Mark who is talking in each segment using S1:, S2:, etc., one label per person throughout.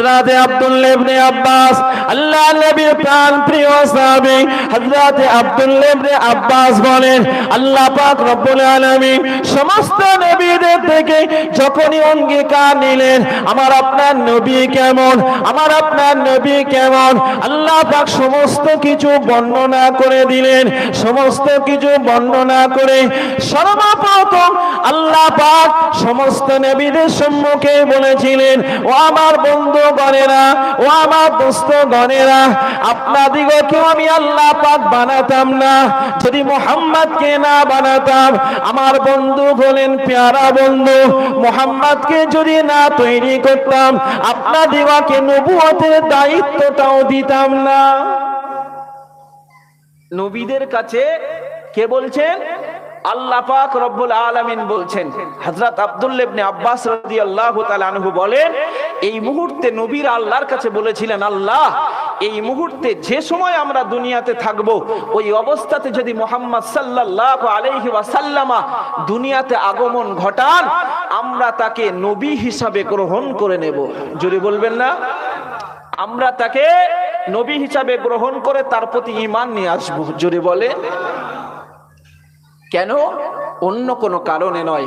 S1: হযরত আব্দুল্লাহ ইবনে আব্বাস, আল্লাহ নবীর প্রাণ প্রিয় সাহাবী হযরত আব্দুল্লাহ ইবনে আব্বাস বলেন, আল্লাহ পাক রব্বুল আলামিন সমস্ত নবীদের থেকে যখনই অঙ্গীকার নিলেন আমার আপনার নবী কেমন, আমার আপনার নবী কেমন, আল্লাহ পাক সমস্ত কিছু বর্ণনা করে দিলেন। সমস্ত কিছু বর্ণনা করে সর্বপ্রথম আল্লাহ পাক সমস্ত নবীদের সম্মুখে বলেছিলেন, ও আমার বন্ধুগণেরা, ও আমার দোস্তগণেরা, আপনাদিগকেও আমি আল্লাহ পাক বানাতাম না যদি মুহাম্মদকে না বানাতাম। আমার বন্ধু হলেন প্যারা বন্ধু, মুহাম্মদকে যদি না তৈরি করতাম আপনাদিগকে নবুয়তের দায়িত্বটাও দিতাম না। নবীদের কাছে কে বলছেন? আল্লাহ পাক রব্বুল আলামিন বলছেন। হযরত আব্দুল্লাহ ইবনে আব্বাস রাদিয়াল্লাহু তাআলা আনহু বলেন, এই মুহূর্তে নবীরা আল্লাহর কাছে বলেছিলেন, আল্লাহ এই মুহূর্তে যে সময় আমরা দুনিয়াতে থাকব ওই অবস্থাতে যদি মুহাম্মদ সাল্লাল্লাহু আলাইহি ওয়াসাল্লামা দুনিয়াতে আগমন ঘটান আমরা তাকে নবী হিসাবে গ্রহণ করে নেব। জোরে বলবেন না? আমরা তাকে নবী হিসাবে গ্রহণ করে তার প্রতি ঈমান নিয়ে আসব। জোরে বলে কেন? অন্য কোনো কারণে নয়,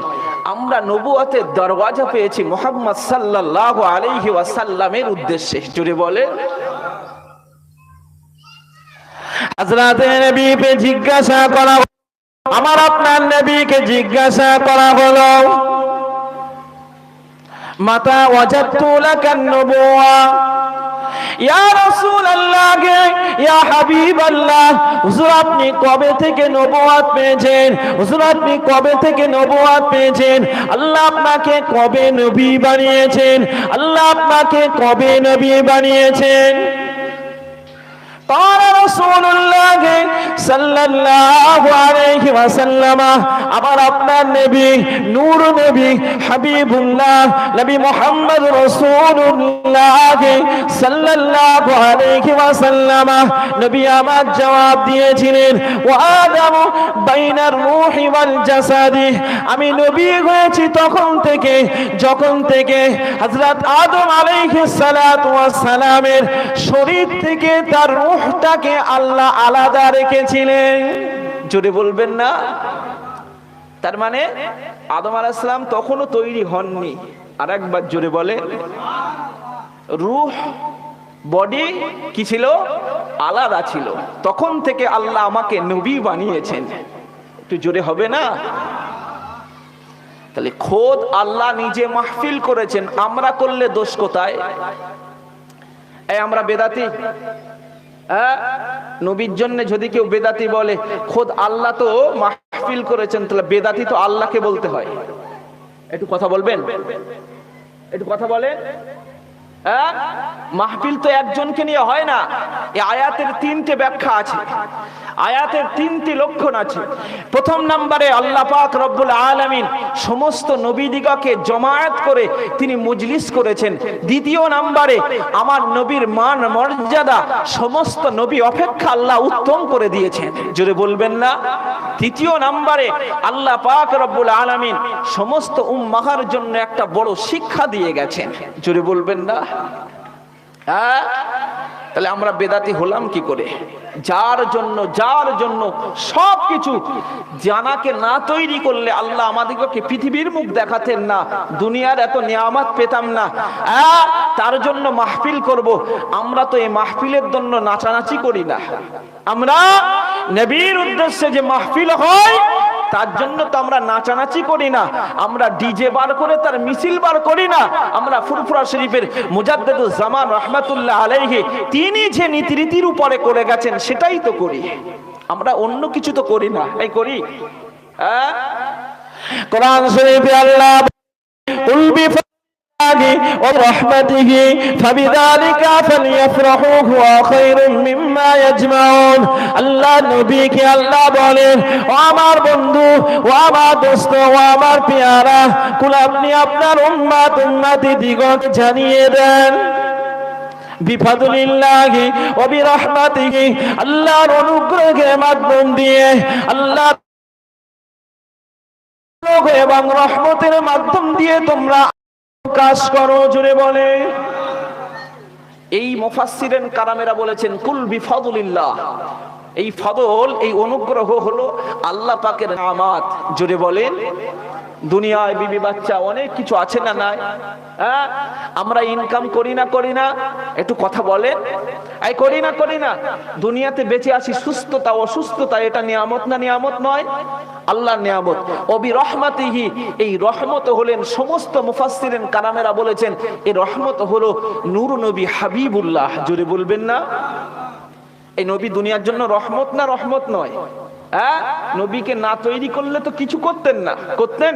S1: আমরা নবুয়তের দরওয়াজা পেয়েছি মুহাম্মদ সাল্লাল্লাহু আলাইহি ওয়াসাল্লামের উদ্দেশ্যে। জোরে বলে হযরত নবীকে জিজ্ঞাসা করা, আমার আপনার নবীকে জিজ্ঞাসা করা হলো, মাতা ওয়াজাদতু লাকান নবুওয়া, ইয়া রাসূলুল্লাহ, ইয়া হাবিবাল্লাহ, হুজুর আপনি কবে থেকে নবুয়ত পেয়েছেন? হুজুর আপনি কবে থেকে নবুয়ত পেয়েছেন? আল্লাহ আপনাকে কবে নবী বানিয়েছেন? আল্লাহ আপনাকে কবে নবী বানিয়েছেন? قال رسول الله صلى الله عليه وسلم, আমার আপনার নবী নূর নবী হাবিবুল্লাহ নবী মুহাম্মদ রাসূলুল্লাহ সাল্লাল্লাহু আলাইহি ওয়াসাল্লাম নবী আমার জবাব দিয়েছিলেন, ওয়া আদামু বাইনার রূহি ওয়াল জাসাদি, আমি নবী হয়েছি তখন থেকে যখন থেকে হযরত আদম আলাইহিস সালাতু ওয়াস সালামের শরীর থেকে তার রূহটাকে আল্লাহ আলাদা রেখেছিলেন। জোরে বলবেন না? তার মানে আদম আলাইহিস সালাম তখনও তৈরি হননি। আরেকবার জোরে বলে, রূহ বডি কি ছিল? আলাদা ছিল। তখন থেকে আল্লাহ আমাকে নবী বানিয়েছেন। একটু জোরে হবে না? তাহলে খোদ আল্লাহ নিজে মাহফিল করেছেন, আমরা করলে দোষ কোথায়? এই আমরা বেদাতি, নবীর জন্য যদি কেউ বেদাতি বলে, খোদ আল্লাহ তো মাহফিল করেছেন, তাহলে বেদাতি তো আল্লাহকে বলতে হয়। একটু কথা বলবেন? একটু কথা বলেন। মাহফিল তো একজনকে নিয়ে হয় না। এই আয়াতের তিনটে ব্যাখ্যা আছে, আয়াতের তিনটি লক্ষণ আছে। প্রথম নম্বরে আল্লাহ পাক রব্বুল আলামিন সমস্ত নবীদিগকে জমায়েত করে তিনি মজলিস করেছেন। দ্বিতীয় নম্বরে আমার নবীর মান মর্যাদা সমস্ত নবী অপেক্ষা আল্লাহ উত্তম করে দিয়েছেন। জোরে বলবেন না? তৃতীয় নম্বরে আল্লাহ পাক রব্বুল আলামিন সমস্ত উম্মাহর জন্য একটা বড় শিক্ষা দিয়ে গেছেন। জোরে বলবেন না? তাহলে আমরা বেদাতি হলাম কি করে? যার জন্য সবকিছু জানাকে না তৈরি করলে আল্লাহ আমাদেরকে পৃথিবীর মুখ দেখাতেন না, দুনিয়ার এত নিয়ামত পেতাম না। তার জন্য মাহফিল করব। আমরা তো এই মাহফিলের জন্য নাচানাচি করি না, আমরা নবীর উদ্দেশ্যে যে মাহফিল হয় তার জন্য তো আমরা নাচানাচি করি না, আমরা ডিজে বার করে তার মিছিল বার করি না। আমরা ফুরফুরা শরীফের মুজাদ্দিদুজ জামান রাহমাতুল্লাহ আলাইহি তিনি যে নীতিরীতির উপরে করে গেছেন সেটাই তো করি, আমরা অন্য কিছু তো করি না। এই করি? কোরআন শরীফে আল্লাহ ورحمته فبذلك فليفرحوا هو خير مما يجمعون। আল্লাহ নবীকে আল্লাহ বলেন, ও আমার বন্ধু, ও আমার দোস্ত, ও আমার পেয়ারা, কুল আপনি আপনার উম্মতি দিগকে জানিয়ে দেন বিফাদুলিল্লাহি ওয়া বিরহমাতিহি, আল্লাহর অনুগ্রহের মাধ্যম দিয়ে, আল্লাহ এবং রহমতের মাধ্যম দিয়ে তোমরা কাজ করো। জোরে বলে এই মুফাসসিরিন কারামেরা বলেছেন কুল বিফাদলিল্লাহ, এই ফদল, এই অনুগ্রহ হলো আল্লাহ পাকের নিয়ামত। জোরে বলেন। দুনিয়ায় বিবি বাচ্চা অনেক কিছু আছে না নাই? হ্যাঁ, আমরা ইনকাম করি না? একটু কথা বলেন। এই করি না? দুনিয়াতে বেঁচে আছি, সুস্থতা অসুস্থতা, এটা নিয়ামত না নিয়ামত নয়? আল্লাহর নিয়ামত। ওবি রহমাতিহি, এই রহমত হলেন, সমস্ত মুফাসসিরিন কারামেরা বলেছেন এই রহমত হলো নূর নবী হাবিবুল্লাহ। জোরে বলবেন না? এই নবী দুনিয়ার জন্য রহমত না রহমত নয়? হ্যাঁ, নবীকে না তৈরি করলে তো কিছু করতেন না, করতেন?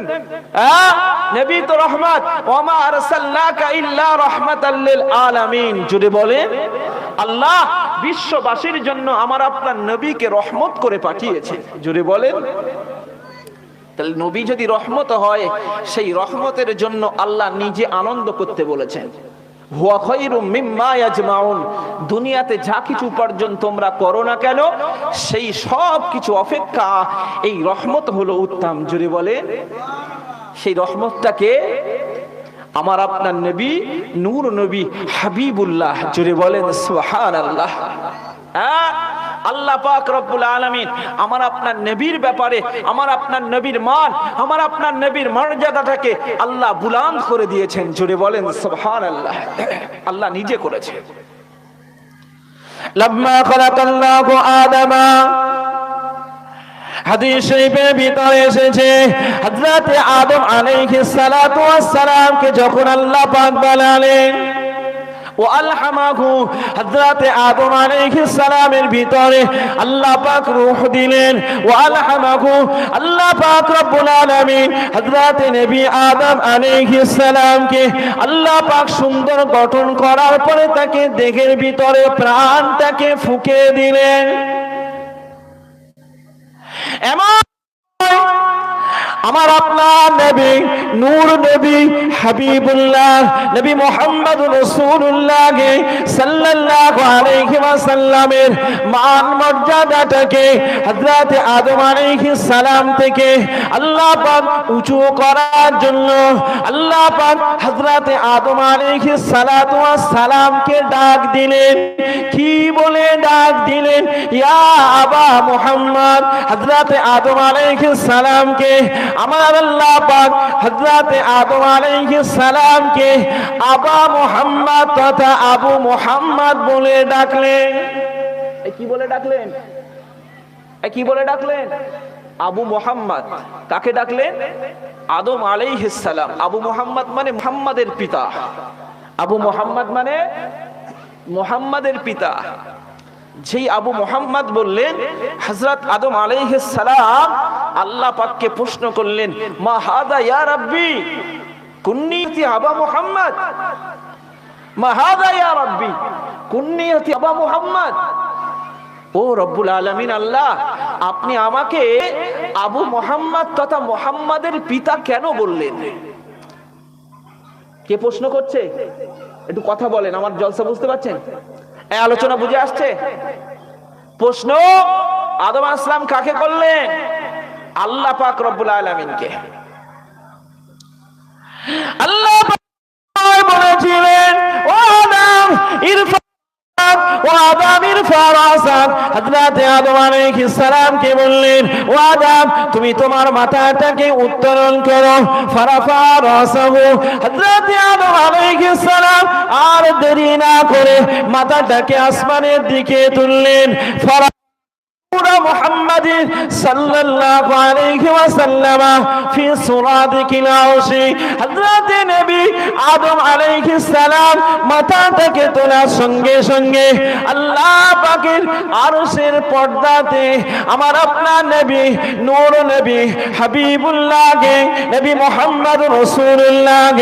S1: হ্যাঁ, নবী তো রহমত। ওমা আরসালনাকা ইল্লা রাহমাতাল লিল আলামিন। জোরে বলেন। আল্লাহ বিশ্ববাসীর জন্য আমার আপনার নবীকে রহমত করে পাঠিয়েছেন। জোরে বলেন। তাহলে নবী যদি রহমত হয়, সেই রহমতের জন্য আল্লাহ নিজে আনন্দ করতে বলেছেন। হুয়া খায়রুম মিম্মা ইয়াজমাউন, দুনিয়াতে যা কিছু উপার্জন তোমরা করো না কেন, সেই সব কিছু অপেক্ষা এই রহমত হলো উত্তম। জোরে বলেন। সেই রহমতটাকে আমার আপনার নবী, নূর নবী হাবিবুল্লাহ। জোরে বলেন সুবহানাল্লাহ। আল্লাহ পাক রব্বুল আলামিন আমার আপনার নবীর ব্যাপারে, আমার আপনার নবীর মান, আমার আপনার নবীর মর্যাদাটাকে আল্লাহ বুলন্দ করে দিয়েছেন। জোরে বলেন সুবহানাল্লাহ। আল্লাহ নিজে করেছেন। লাম্মা খালাকাল্লাহু আদামা, হাদিস শরীফের ভিতরে এসেছে হযরত আদম আলাইহিস সালাতু ওয়াস সালামকে যখন আল্লাহ পাক বানালেন, ও আলহামাহু, হযরত আদম আলাইহিস সালামের ভিতরে আল্লাহ পাক রূহ দিলেন। ও আলহামাহু, আল্লাহ পাক রব্বুল আলামিন হযরত নবী আদম আলাইহিস সালামকে আল্লাহ পাক সুন্দর গঠন করার পরে তাকে দেহের ভিতরে প্রাণটাকে ফুঁকে দিলেন। এমন আমার আপনার নবী, নূর নবী হাবিবুল্লাহ, নবী মুহাম্মদ রাসূলুল্লাহ সাল্লাল্লাহু আলাইহি ওয়াসাল্লামের মান মর্যাদাটাকে হযরত আদম আলাইহিস সালাম থেকে আল্লাহ পাক উঁচু করার জন্য আল্লাহ পাক হযরত আদম আলাইহিস সালাতু ওয়াস সালামকে ডাক দিলেন। কি বলে ডাক দিলেন? ইয়া আবা মুহাম্মদ। হযরত আদম আলাইহিস সালামকে আমার আল্লাহ পাক হযরত আদম আলাইহিস সালামকে আবা মুহাম্মদ তথা আবু মুহাম্মদ বলে ডাকলেন। কি বলে ডাকলেন? কি বলে ডাকলেন? আবু মুহাম্মদ। কাকে ডাকলেন? আদম আলাইহিস সালাম। আবু মুহাম্মদ মানে মুহাম্মাদের পিতা। আবু মুহাম্মদ মানে মুহাম্মাদের পিতা। যেই আবু মুহাম্মদ বললেন, হযরত আদম আলাইহিস সালাম আল্লাহ পাককে প্রশ্ন করলেন, মা হাদা ইয়া রাব্বি কুন্নিয়াতি আবা মুহাম্মদ, মা হাদা ইয়া রাব্বি কুন্নিয়াতি আবা মুহাম্মদ। ও রব্বুল আলামিন আল্লাহ, আপনি আমাকে আবু মুহাম্মদ তথা মুহাম্মাদের পিতা কেন বললেন? কে প্রশ্ন করছে? একটু কথা বলেন, আমার জলসা বুঝতে পারছেন? এই আলোচনা বুঝে আসছে? প্রশ্ন আদম আলাইহিস সালাম কাকে করলেন? আল্লাহ পাক রব্বুল আলামিনকে। আল্লাহ পাক বলেছিলেন, ও আদম ইরফা, ও আদম ইরফা রাসাক। হযরত আদম আলাইহিস সালামকে বললেন, ও আদম তুমি তোমার মাথাটাকে উত্তোলন করো। ফারাফা রাসাহু, হযরত আদম আলাইহিস সালাম আর দেরি না করে মাথাটাকে আসমানের দিকে তুললেন। محمد صلى الله عليه وسلم في صراط العرش। হযরত নবী আদম আলাইহিস সালাম মাথা থেকে তোলার সঙ্গে সঙ্গে আল্লাহ পাকের আরশের পর্দাতে আমার আপনার নবী, নূর নবী হাবিবুল্লাহ নবী মুহাম্মদ রাসূলুল্লাহ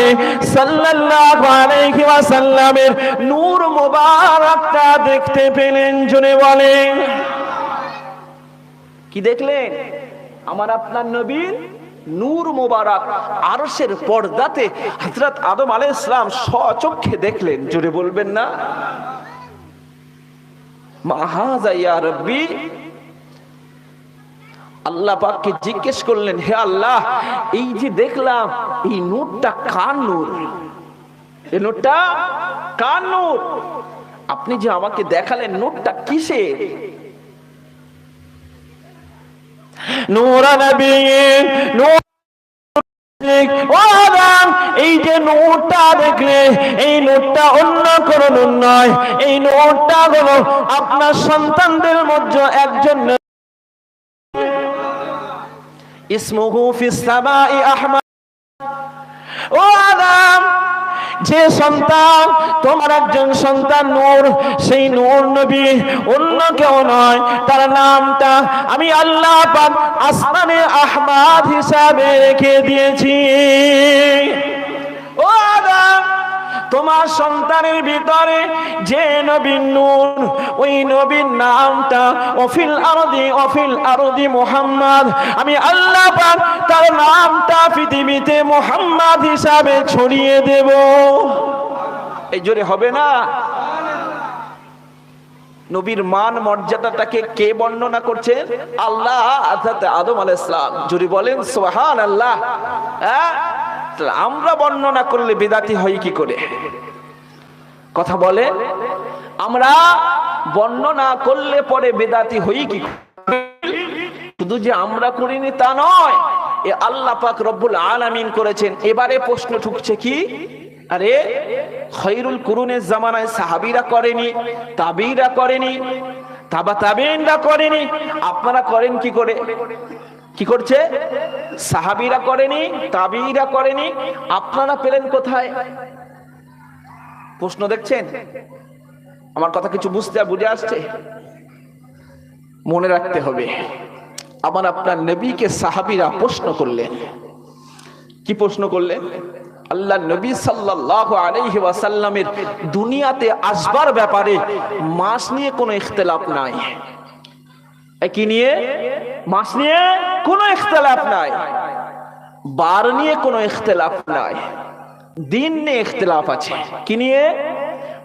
S1: সাল্লাল্লাহু আলাইহি ওয়াসাল্লামের নূর মুবারকটা দেখতে পেলেন। জোরে বলেন। কি দেখলেন? আমার আপনার নবীর নূর মোবারক আরশের পর্দাতে হযরত আদম আলাইহিস সালাম স্বচক্ষে দেখলেন। জোরে বলবেন না? মা হাযা ইয়া রাব্বি। আল্লাহ পাককে জিজ্ঞেস করলেন, হে আল্লাহ, এই যে দেখলাম এই নূরটা কার নূর? এই নূরটা কার নূর? আপনি যে আমাকে দেখালেন নূরটা কিসের? নূর নবী নূর। এই যে নূরটা দেখলে, এই নূরটা অন্য কোনো নূর নয়, এই নূরটা হলো আপনার সন্তানদের মধ্যে একজন ইসমুহু ফিস সামাই আহমদ। ও আদম, যে সন্তান তোমার একজন সন্তান নূর, সেই নূর নবী অন্য কেউ নয়, তার নামটা আমি আল্লাহ পাক আসমানে আহমদ হিসাবে রেখে দিয়েছি। ও আদম, তোমার সন্তানের ভিতরে যে নবীর নূর, ওই নবীর নামটা অফিল আরদি মুহাম্মদ, আমি আল্লাহ পাক তার নামটা পৃথিবীতে মুহাম্মদ হিসাবে ছড়িয়ে দেব। এই জোরে হবে না? নবীর মান মর্যাদাটাকে কে বর্ণনা করছেন? আল্লাহ, অর্থাৎ আদম আলাইহিস সালাম। জোরে বলেন সুবহানাল্লাহ। আমরা বর্ণনা করলে বিদাতি হয় কি করে? কথা বলে, আমরা বর্ণনা করলে পরে বেদাতি হই কি? শুধু যে আমরা করিনি তা নয়, এ আল্লাহ পাক রব্বুল আলামিন করেছেন। এবারে প্রশ্ন ঠুকছে কি, আরে খায়রুল কুরুনের জামানায় সাহাবীরা করেনি, তাবিঈরা করেনি, তাবিঈনরা করেনি, আপনারা করেন কি করে? কি করছে? সাহাবীরা করেনি, তাবিঈরা করেনি, আপনারা পেলেন কোথায়? প্রশ্ন দেখছেন? আমার কথা কিছু বুঝে আসছে? মনে রাখতে হবে, আমার আপনার নবীকে সাহাবীরা প্রশ্ন করলেন। কি প্রশ্ন করলেন? আল্লাহ নবী সাল্লাল্লাহু আলাইহি ওয়াসাল্লামের দুনিয়াতে আসবার ব্যাপারে মাস নিয়ে কোনো ইখতিলাফ নাই। কি নিয়ে? মাস নিয়ে কোনো ইখতিলাফ নাই, বার নিয়ে কোনো ইখতিলাফ নাই, দিন নিয়ে ইখতিলাফ আছে। কি নিয়ে?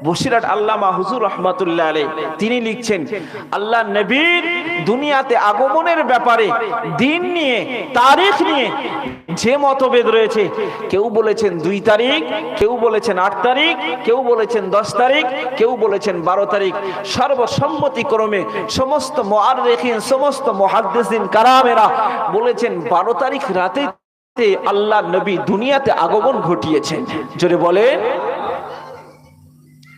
S1: বসিরহাট আল্লামা হুজুর রহমাতুল্লাহ আলাইহি তিনি লিখছেন, আল্লাহ নবীর দুনিয়াতে আগমনের ব্যাপারে দিন নিয়ে, তারিখ নিয়ে যে মতভেদ রয়েছে, কেউ বলেছেন 2 তারিখ, কেউ বলেছেন 8 তারিখ, কেউ বলেছেন 10 তারিখ, কেউ বলেছেন 12 তারিখ। সর্বসম্মতিক্রমে সমস্ত মুআররিখিন, সমস্ত মুহাদ্দিসিন কারামেরা বলেছেন 12 তারিখ রাতে আল্লাহ নবী দুনিয়াতে আগমন ঘটিয়েছেন। জোরে বলে,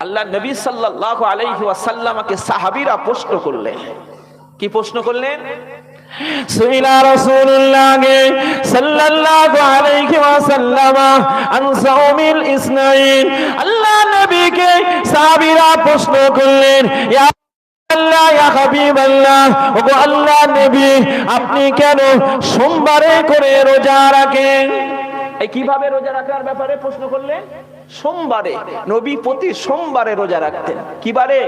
S1: আল্লাহ নবী সাল্লাল্লাহু আলাইহি ওয়াসাল্লামকে সাহাবীরা প্রশ্ন করলেন। কি প্রশ্ন করলেন? সুইলা রাসূলুল্লাহ সাল্লাল্লাহু আলাইহি ওয়াসাল্লাম আন সাওমিল ইসনাইন। আল্লাহ নবীকে সাহাবীরা প্রশ্ন করলেন, ইয়া আল্লাহ, ইয়া হাবিবাল্লাহ, ওগো আল্লাহ নবী, আপনি কেন সোমবারে করে রোজা রাখেন? এই কিভাবে রোজা রাখার ব্যাপারে প্রশ্ন করলেন? সোমবারে, নবী প্রতি সোমবারে রোজা রাখতেন। কি বারে?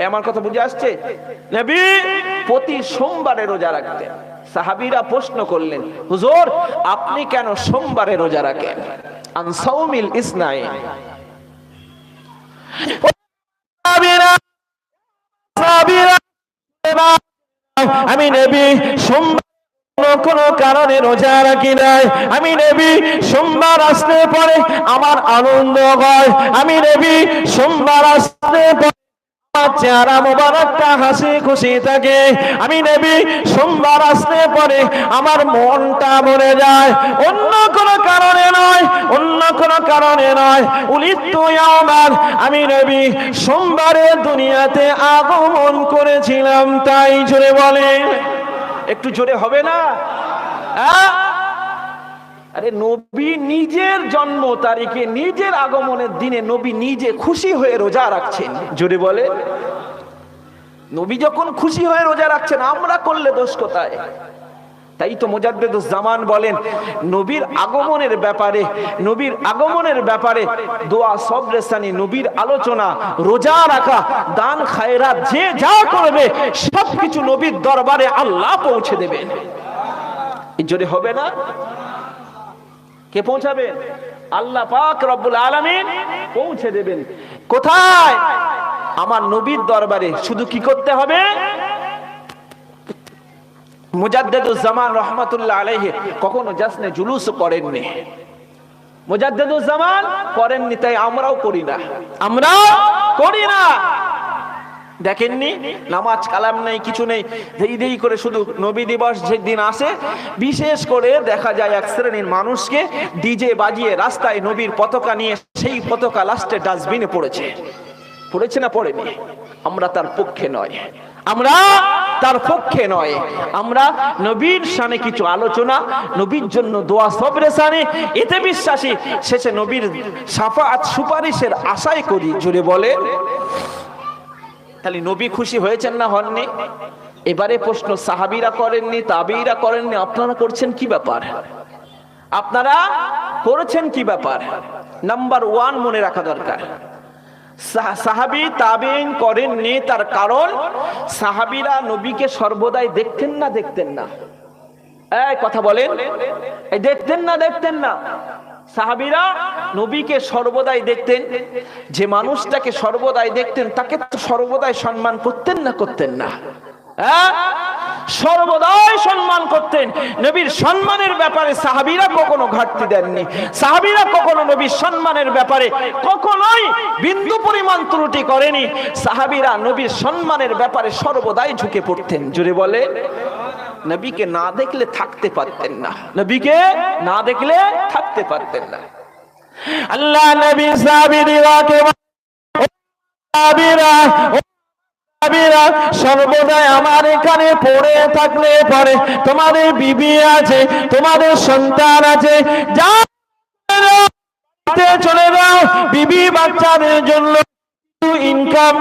S1: আমার কথা বুঝে আসছে? নবী প্রতি সোমবারে রোজা রাখতেন। সাহাবীরা প্রশ্ন করলেন, হুজুর আপনি কেন সোমবারে রোজা রাখেন? আন সাওমিল ইসনাইন। আমি নবী সোমবার কোন কারণে রোজা রাখি নাই। আমি নবী সোমবার আসলে পরে আমার আনন্দ হয়। আমি নবী সোমবার আসলে পরে চেহারা মোবারকটা হাসি খুশি থাকে। আমি নবী সোমবার আসলে পরে আমার মনটা ভরে যায়, অন্য কোনো কারণে নয়, অন্য কোনো কারণে নয়। উলিদতু ইয়াওমান, আমি নবী সোমবারে দুনিয়াতে আগমন করেছিলাম, তাই। জোরে বলে, একটু জোরে হবে না? আরে নবী নিজের জন্ম তারিখে, নিজের আগমনের দিনে নবী নিজে খুশি হয়ে রোজা রাখছেন। জোরে বলে, নবী যখন খুশি হয়ে রোজা রাখছেন, আমরা করলে দোষ কোথায়? তাই তো মুজাদ্দিদুজ জামান বলেন, নবীর আগমনের ব্যাপারে, নবীর আগমনের ব্যাপারে দোয়া, সবরেসানি, নবীর আলোচনা, রোজা রাখা, দান খায়রাত, যে যা করবে সবকিছু নবীর দরবারে আল্লাহ পৌঁছে দেবেন। জোরে হবে না? কে পৌঁছাবে? আল্লাহ পাক রব্বুল আলামিন পৌঁছে দেবেন। কোথায়? আমার নবীর দরবারে। শুধু কি করতে হবে? মুজাদ্দিদুজ জামান রহমাতুল্লাহ আলাইহি কখনো জাসনে জুলুস করেননি। মুজাদ্দিদুজ্জামান করেননি, তাই আমরাও করি না, আমরাও করি না। দেখেননি, নামাজ কালাম নেই, কিছু নেই, দেই দেই করে শুধু নবী দিবস যেদিন আসে বিশেষ করে দেখা যায় এক শ্রেণীর মানুষকে ডিজে বাজিয়ে রাস্তায় নবীর পতাকা নিয়ে সেই পতাকা লাস্টে ডাস্টবিনে পড়েছে। পড়েছে না পড়েনি? আমরা তার পক্ষে নয়, আমরা তার পক্ষে নয়। আমরা নবীর শানে কিছু আলোচনা, নবীর জন্য দোয়া সবরে শানে, এতে বিশ্বাসী, শেষে নবীর শাফাআত সুপারিশের আশাই করি। জোরে বলে। তাহলে নবী খুশি হয়েছেন না হননি? এবারে প্রশ্ন, সাহাবীরা করেননি, তাবেঈরা করেননি, আপনারা করছেন কি ব্যাপার? আপনারা করেছেন কি ব্যাপার? নাম্বার 1 মনে রাখা দরকার, সাহাবী তাবেঈন করেননি, তার কারণ সাহাবীরা নবীকে সর্বদাই দেখতেন না, দেখতেন না? এই কথা বলেন, এই দেখতেন না, দেখতেন না? সাহাবীরা নবীকে সর্বদাই দেখতেন। যে মানুষটাকে সর্বদাই দেখতেন তাকে তো সর্বদাই সম্মান করতেন না, করতেন না? সর্বদাই সম্মান করতেন। নবীর সম্মানের ব্যাপারে সাহাবীরা কখনো ঘাটতি দেননি। সাহাবীরা কখনো নবীর সম্মানের ব্যাপারে কখনোই বিন্দু পরিমাণ ত্রুটি করেনি। সাহাবীরা নবীর সম্মানের ব্যাপারে সর্বদাই ঝুঁকে পড়তেন। জোরে বলে। নবীকে না দেখলে থাকতে পারতেন না, নবীকে না দেখলে থাকতে পারতেন না। আল্লাহ নবী সাহাবীরা সর্বদাই আমার এখানে পড়ে থাকলে পরে তোমাদের বিবি আছে, তোমাদের সন্তান আছে, যা চলে যাও, বিবি বাচ্চাদের জন্য ইনকাম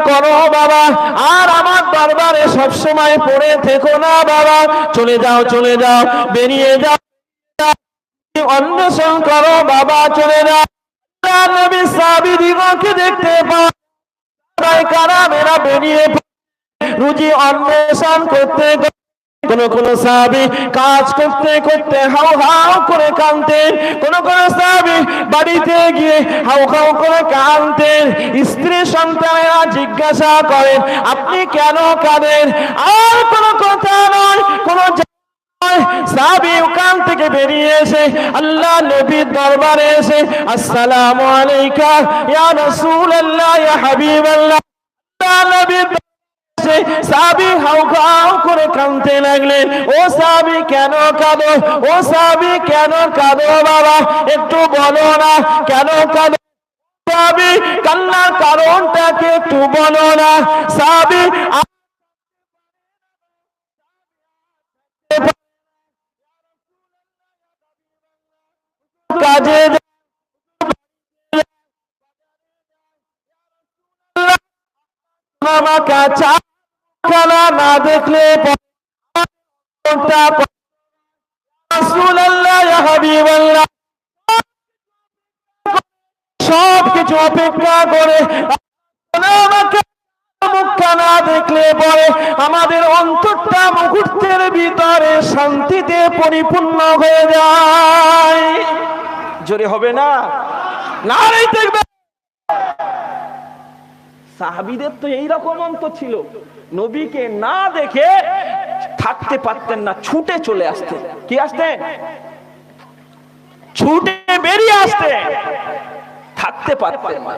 S1: করো বাবা, আর আমার দরবারে সবসময় পড়ে থেকো না বাবা। চলে যাও, চলে যাও, বেরিয়ে যাও, অন্বেষণ করো বাবা, চলে যাও। নবী সাহাবীদিগকে দেখতে পায়, কারামেরা বেরিয়ে রুজি অন্বেষণ করতে, কোন কোন সাহাবী কাজ করতে করতে হাউ হাউ করে কাঁদতেন, কোন কোন সাহাবী বাড়িতে গিয়ে হাউ হাউ করে কাঁদতেন। স্ত্রী সন্তানেরা জিজ্ঞাসা করেন, আপনি কেন কাঁদেন? আর কোন কথা নয়, কোন সাহাবী ওখান থেকে বেরিয়ে এসে আল্লাহ নবীর দরবারে এসে আসসালামু আলাইকা ইয়া রাসূলুল্লাহ ইয়া হাবিবাল্লাহ, নবীর সাহাবী হাউ হাউ করে কাঁদতে লাগলেন। ও সাহাবী কেন কাঁদো? ও সাহাবী কেন কাঁদো বাবা? একটু বলো না, কেন কাঁদো? সাহাবী কান্নার কারণটাকে একটু বলো না। সাহাবী কাজে না দেখলে সব কিছু অপেক্ষা করে মুখটা না দেখলে পরে আমাদের অন্তরটা মুহূর্তের ভিতরে শান্তিতে পরিপূর্ণ হয়ে যায়। জোরে হবে না? নারে দেখবে। সাহাবীদের তো এইরকম অন্তর ছিল, নবীকে না দেখে থাকতে পারতেন না, ছুটে চলে আসতেন। কি আসতেন? ছুটে বেরিয়ে আসতেন, থাকতে পারতেন না,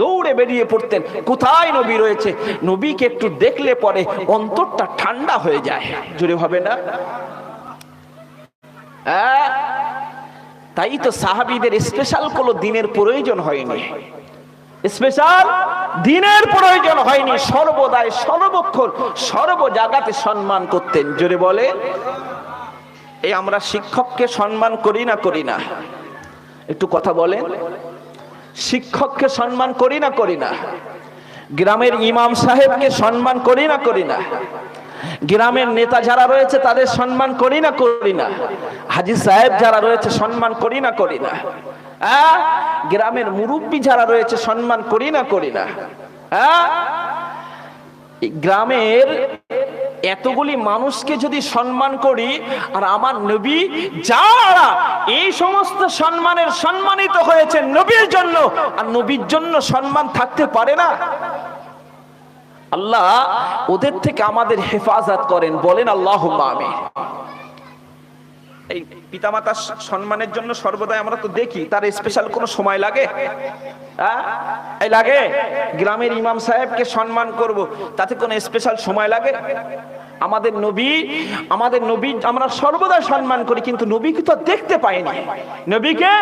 S1: দৌড়ে বেরিয়ে পড়তেন। কোথায় নবী রয়েছে? নবীকে একটু দেখলে পরে অন্তরটা ঠান্ডা হয়ে যায়। জোরে হবে না? তাই তো সাহাবীদের স্পেশাল কোনো দিনের প্রয়োজন হয়নি, স্পেশাল দিনের প্রয়োজন হয়নি। সর্বদাই সর্বক্ষণ সর্ব জায়গাতে সম্মান করতেন। জোরে বলে। এই আমরা শিক্ষককে সম্মান করি না, করি না? একটু কথা বলেন। শিক্ষককে সম্মান করি না, করি না? গ্রামের ইমাম সাহেবকে সম্মান করি না, করি না? গ্রামের নেতা যারা রয়েছে তাদের সম্মান করি না, করি না? হাজী সাহেব যারা রয়েছে সম্মান করি না, করি না? গ্রামের মুরব্বী যারা রয়েছে সম্মান করি না, করি না? গ্রামের এতগুলি মানুষকে যদি সম্মান করি, আর আমার নবী যারা এই সমস্ত সম্মানের সম্মানিত হয়েছে নবীর জন্য, আর নবীর জন্য সম্মান থাকতে পারে না? আল্লাহ ওদের থেকে আমাদের হেফাজত করেন, বলেন আল্লাহুম্মা আমিন।
S2: এই পিতামাতার সম্মানের জন্য সর্বদাই আমরা তো দেখি তার স্পেশাল কোনো সময় লাগে? এই লাগে? গ্রামের ইমাম সাহেবকে সম্মান করব, তাতে কোনো স্পেশাল সময় লাগে? আমাদের নবী আমরা সর্বদা সম্মান করি, কিন্তু নবীকে তো দেখতে পাইনি, নবীকে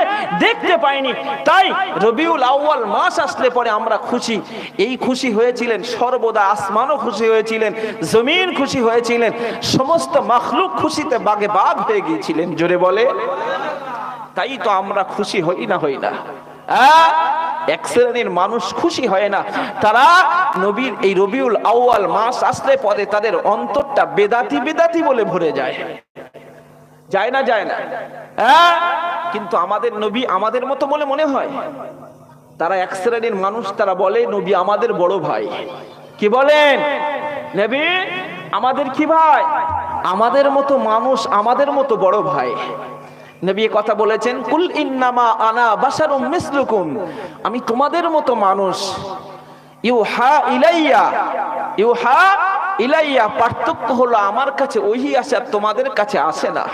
S2: দেখতে পাইনি। তাই রবিউল আউয়াল মাস আসলে পরে আমরা খুশি। এই খুশি হয়েছিলেন সর্বদা, আসমানও খুশি হয়েছিলেন, জমিন খুশি হয়েছিলেন, সমস্ত মাখলুক খুশিতে বাগে বাগ হয়ে গিয়েছিলেন। জোরে বলে। তাই তো আমরা খুশি হই না। এক শ্রেণীর মানুষ খুশি হয় না, তারা নবীর এই রবিউল আউয়াল মাস আসলে পরে তাদের অন্তরটা বেদাতি বলে ভরে যায় না? যায় না? কিন্তু আমাদের নবী আমাদের মতো বলে মনে হয়? তারা এক শ্রেণীর মানুষ, তারা বলে নবী আমাদের বড় ভাই। কি বলেন? নবী আমাদের কি ভাই? আমাদের মতো মানুষ, আমাদের মতো বড় ভাই। নবী কথা বলেছেন, কুল ইন্নামা আনা বাশারুম মিসলুকুম, আমি তোমাদের মতো মানুষ। ইউহা ইলাইয়া, পার্থক্য হলো আমার কাছে ওহী আসে আর তোমাদের কাছে আসে না।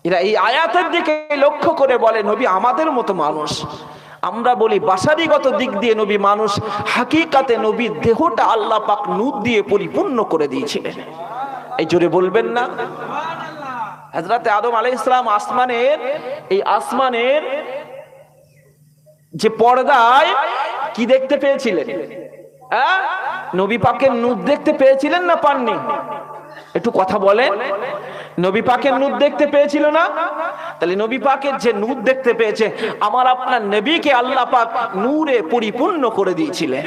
S2: এরা এই আয়াতের দিকে লক্ষ্য করে বলে নবী আমাদের মতো মানুষ। আমরা বলি বাশারিগত দিক দিয়ে নবী মানুষ, হাকিকাতে নবীর দেহটা আল্লাহ পাক নূর দিয়ে পরিপূর্ণ করে দিয়েছিলেন। এই জোরে বলবেন না? হযরত আদম আলাইহিস সালাম আসমানের যে পর্দায় কি দেখতে পেয়েছিলেন? নবী পাকের নূর দেখতে পেয়েছিলেন না পাননি? একটু কথা বলেন। নবী পাকের নূর দেখতে পেয়েছিল না? তাহলে নবী পাকের যে নূর দেখতে পেয়েছে, আমার আপনার নবীকে আল্লাহ পাক নূরে পরিপূর্ণ করে দিয়েছিলেন।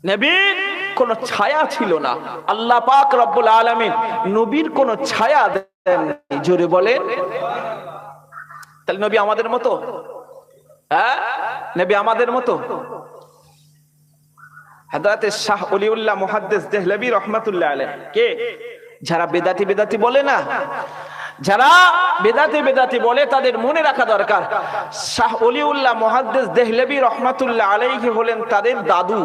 S2: নবীর কোন ছায়া ছিল না, আল্লাহ পাক রব্বুল আলামিন নবীর কোন ছায়া দেননি। জোরে বলেন। তাহলে নবী আমাদের মতো? নবী আমাদের মতো? হযরত শাহ ওলিউল্লাহ মুহাদ্দিস দেহলভী রাহমাতুল্লাহ আলাইহি কে? যারা বেদাতি বলে না, যারা বেদাতি বলে, তাদের মনে রাখা দরকার শাহ ওলিউল্লাহ মুহাদ্দিস দেহলভী রাহমাতুল্লাহ আলাইহি হলেন তাদের দাদু।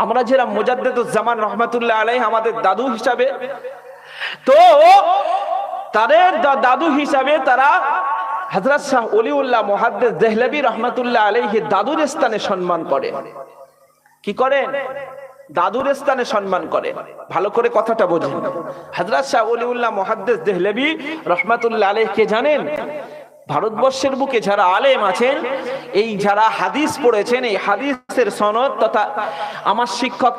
S2: আমরা যারা মুজাদ্দিদুজ জামান রাহমাতুল্লাহ আলাইহি আমাদের দাদু হিসাবে, তো তাদের দাদু হিসাবে তারা হযরত শাহ ওলিউল্লাহ মুহাদ্দিস দেহলভী রাহমাতুল্লাহ আলাইহি দাদুর স্থানে সম্মান করে। কি করেন? দাদুর স্থানে সম্মান করে। ভালো করে কথাটা বোঝেন। হযরত শাহ ওলিউল্লাহ মুহাদ্দিস দেহলভী রাহমাতুল্লাহ আলাইহি কে জানেন? ভারতবর্ষের বুকে যারা আলেম আছেন, এই যারা হাদিস পড়েছেন, এই হাদিসের সনদ তথা আমার শিক্ষক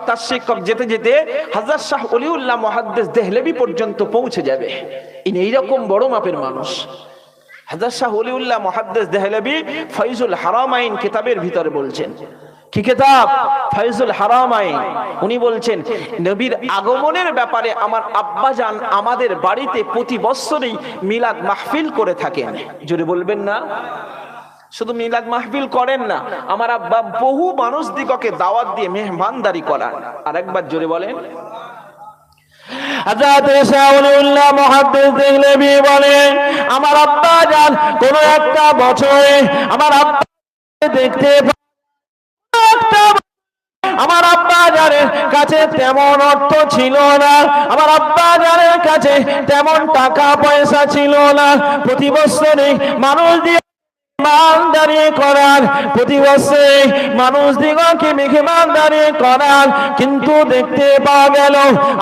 S2: তার শিক্ষক যেতে যেতে হযরত শাহ ওলিউল্লাহ মুহাদ্দিস দেহলভী পর্যন্ত পৌঁছে যাবে। এইরকম বড় মাপের মানুষ হযরত শাহ ওলিউল্লাহ মুহাদ্দিস দেহলভী ফয়জুল হারামাইন কিতাবের ভিতরে বলছেন। কি কিতাব? ফয়জুল হারামাইন। উনি বলছেন নবীর আগমনের ব্যাপারে আমার আব্বাজান আমাদের বাড়িতে প্রতি বছরই মিলাদ মাহফিল করে থাকেন। জোরে বলবেন না? শুধু মিলাদ মাহফিল করেন না, আমার আব্বা বহু মানুষ দিগকে দাওয়াত দিয়ে মেহমানদারি করান। আরেকবার জোরে বলেন।
S1: হযরত শাহ ওলিউল্লাহ মুহাদ্দিস দেহলভী বলেন, আমার আব্বাজান কোন একটা বছরে আমার আব্বা দেখতে, আমার আব্বাজানের কাছে তেমন অর্থ ছিল না, আমার আব্বাজানের কাছে তেমন টাকা পয়সা ছিল না। প্রতি বছরে মানুষ দিয়ে মেহমানদারি করার, প্রতি বছরে মানুষ দিগকে মেহমানদারি করার, কিন্তু দেখতে পাওয়া গেল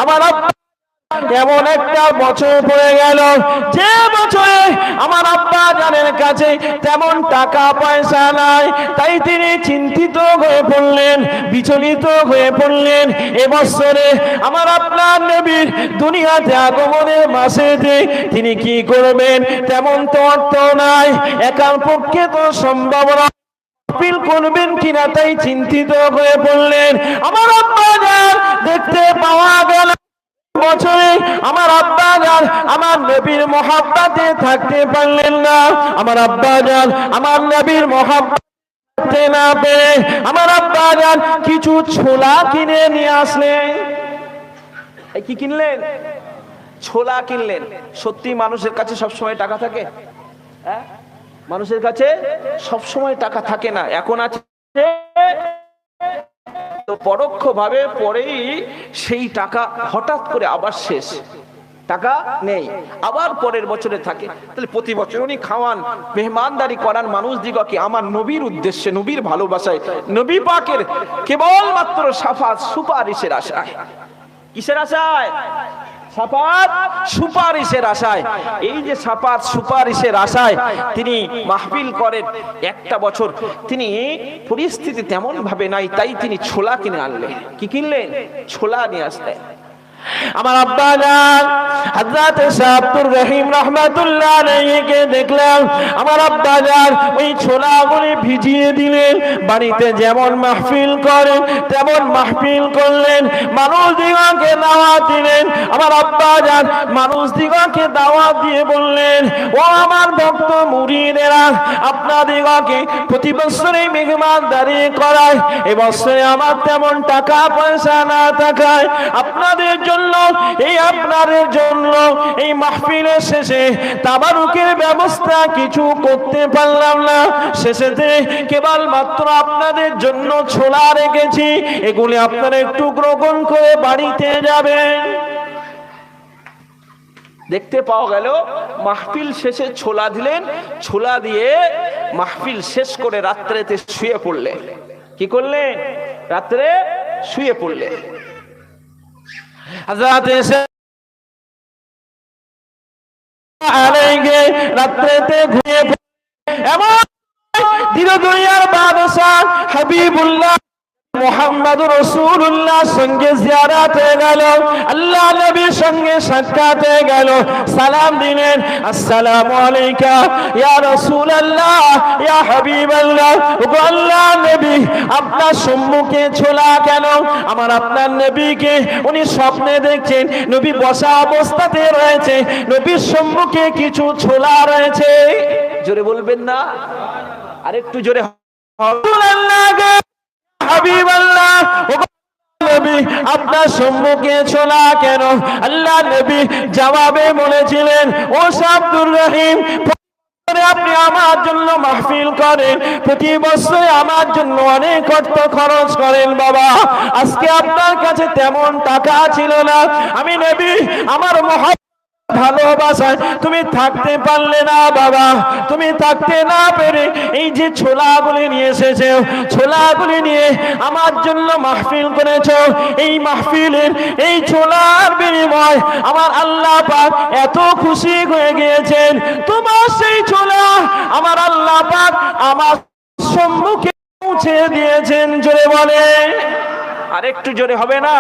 S1: আমার আব্বা এমন একটা বছর পড়ে গেল যে বছরে আমার আব্বাজানের কাছে তেমন টাকা পয়সা নাই। তাই তিনি চিন্তিত হয়ে পড়লেন, বিচলিত হয়ে পড়লেন। এবছরে আমার আপনার নবীর দুনিয়াতে আগমনের মাসেতে তিনি কি করবেন? তেমন তো অর্থ নাই, একার পক্ষে তো সম্ভব না, মাহফিল করবেন কিনা তাই চিন্তিত হয়ে পড়লেন। আমার আব্বাজান দেখতে পাওয়া গেল বছরে আমার আব্বাজান আমার নবীর মহব্বতে থাকতে পারলেন না। আমার আব্বাজান আমার নবীর মহব্বতে না পেরে আমার আব্বাজান কিছু ছোলা কিনে নিয়ে আসলেন। কি কিনলেন? ছোলা কিনলেন। সত্যি মানুষের কাছে সবসময় টাকা থাকে? মানুষের কাছে সবসময় টাকা থাকে না। এখন আছে তো পরোক্ষ ভাবে পরেই সেই টাকা হঠাৎ করে আবার শেষ।
S2: টাকা নেই, আবার পরের বছরে থাকে। তাহলে প্রতি বছর উনি খাওয়ান, মেহমানদারি করান মানুষ দিগকে আমার নবীর উদ্দেশ্যে, নবীর ভালোবাসায়, নবী পাকের কেবলমাত্র শাফাত সুপারিশের আশায়। কিসের আশায়? শাফাত সুপারিশের আশায়। এই যে শাফাত সুপারিশের আশায় তিনি মাহফিল করেন। একটা বছর তিনি পরিস্থিতি তেমন ভাবে নাই, তাই তিনি ছোলা কিনে আনলেন। কি কিনলেন? ছোলা নিয়ে আসলেন।
S1: আমার আব্বা জান হযরত শাহ আব্দুর রহিম রাহমাতুল্লাহ আলাইহিকে দেখলাম আমার আব্বা জান ওই ছোলাগুলি ভিজিয়ে দিলেন, বাড়িতে যেমন মাহফিল করেন তেমন মাহফিল করলেন, মানুষ দিগকে দাওয়াত দিলেন। আমার আব্বা জান মানুষ দিগকে দাওয়াত দিয়ে বললেন, ও আমার ভক্ত মুরিদেরা, আপনাদিগকে প্রতি বছরে মেহমানদারি করায়, এবছরে আমার তেমন টাকা পয়সা না থাকায় আপনাদের জন্য আপনাদের জন্য এই মাহফিলের শেষে তাবারুকের ব্যবস্থা কিছু করতে পারলাম না। শেষেতে কেবলমাত্র আপনাদের জন্য ছোলা রেখেছি, এগুলি আপনারা একটু গ্রহণ করে বাড়িতে যাবেন।
S2: দেখতে পাওয়া গেল মাহফিল শেষে ছোলা দিলেন, ছোলা দিয়ে মাহফিল শেষ করে রাত্রেতে শুয়ে পড়লেন। কি করলেন? রাত্রে শুয়ে পড়লেন।
S1: হযরত আলাইহি রাত্রেতে ঘুমিয়ে এমন দিন দুনিয়ার বাদশাহ হাবিবুল্লাহ মুহাম্মদুর রাসূলুল্লাহ সঙ্গে জিয়ারত হয়ে গেল, আল্লাহ নবীর সঙ্গে সাক্ষাৎ হয়ে গেল। সালাম দিলেন, আসসালামু আলাইকা ইয়া রাসূলুল্লাহ ইয়া হাবিবাল্লাহ। ওগো আল্লাহ নবী, আপনার সম্মুখে ছোলা কেন? আমার আপনার নবীকে উনি স্বপ্নে দেখছেন, নবী বসা অবস্থাতে রয়েছে, নবীর সম্মুখে কিছু ছোলা রয়েছে।
S2: জোরে বলবেন না? আরেকটু জোরে।
S1: হাবিবাল্লাহ, নবী আপনার সম্মুখে ছোলা কেন? আল্লাহ নবী জবাবে বলেছিলেন, ও আব্দুর রহিম, আপনি আমার জন্য মাহফিল করেন, প্রতি বছর আমার জন্য অনেক অর্থ খরচ করেন বাবা। আজকে আপনার কাছে তেমন টাকা ছিল না, আমি নবী আমার ভালোবাসায় তুমি থাকতে পারলে না বাবা। তুমি থাকতে না পেরে এই যে ছোলাগুলি নিয়ে এসেছো, ছোলাগুলি নিয়ে আমার জন্য মাহফিল করেছো। এই মাহফিলের এই ছোলার বিনিময় আমার আল্লাহ পাক এত খুশি হয়ে গিয়েছেন, তোমার সেই ছোলা আমার আল্লাহ পাক আমার সম্মুখে পৌঁছে দিয়েছেন। জোরে বলে,
S2: আরেকটু জোরে হবে না?